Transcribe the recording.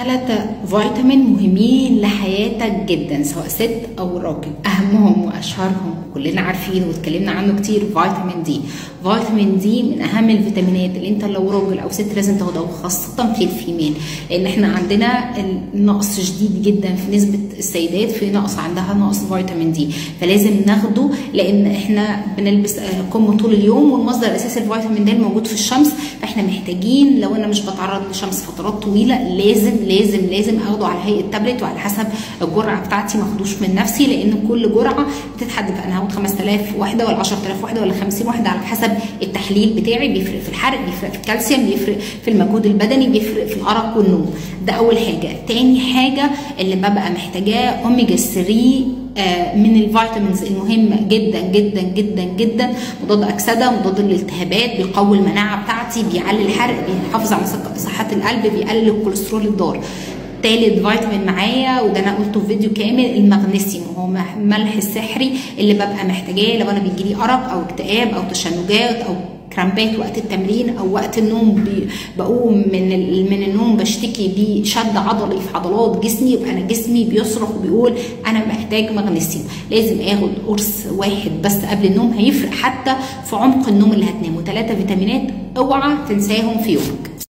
3 فيتامين مهمين لحياتك جدا سواء ست او راجل، اهمهم واشهرهم كلنا عارفين واتكلمنا عنه كتير فيتامين دي. فيتامين دي من اهم الفيتامينات اللي انت لو راجل او ست لازم تاخدها، وخاصه في الفيميل، لان احنا عندنا نقص شديد جدا في نسبه السيدات، في نقص عندها نقص فيتامين دي، فلازم ناخده لان احنا بنلبس كم طول اليوم، والمصدر الاساسي للفيتامين ده الموجود في الشمس، فاحنا محتاجين لو انا مش بتعرض للشمس فترات طويله لازم اخده على هيئه تابلت، وعلى حسب الجرعه بتاعتي، ما اخدوش من نفسي، لان كل جرعه بتتحدد انا هاخد 5000 وحده ولا 10000 وحده ولا 50 وحده على حسب التحليل بتاعي، بيفرق في الحرق، بيفرق في الكالسيوم، بيفرق في المجهود البدني، بيفرق في الارق والنوم. ده اول حاجه. تاني حاجه اللي ببقى محتاجاه اوميجا 3 من الفيتامينز المهمه جدا جدا جدا جدا، مضاد اكسده، مضاد للالتهابات، بيقوي المناعه بتاعتي، بيعلي الحرق، بيحافظ على صحه القلب، بيقلل الكوليسترول الضار. تالت فيتامين معايا وده انا قلته في فيديو كامل، المغنيسيوم، وهو ملح السحري اللي ببقى محتاجاه لو انا بيجيلي ارق او اكتئاب او تشنجات او كرامبات وقت التمرين او وقت النوم، بقوم من النوم بشتكي بشد عضلي في عضلات جسمي، يبقى انا جسمي بيصرخ وبيقول انا محتاج مغنيسيوم، لازم اخد قرص واحد بس قبل النوم، هيفرق حتى في عمق النوم اللي هتنامه. 3 فيتامينات اوعى تنساهم في يومك.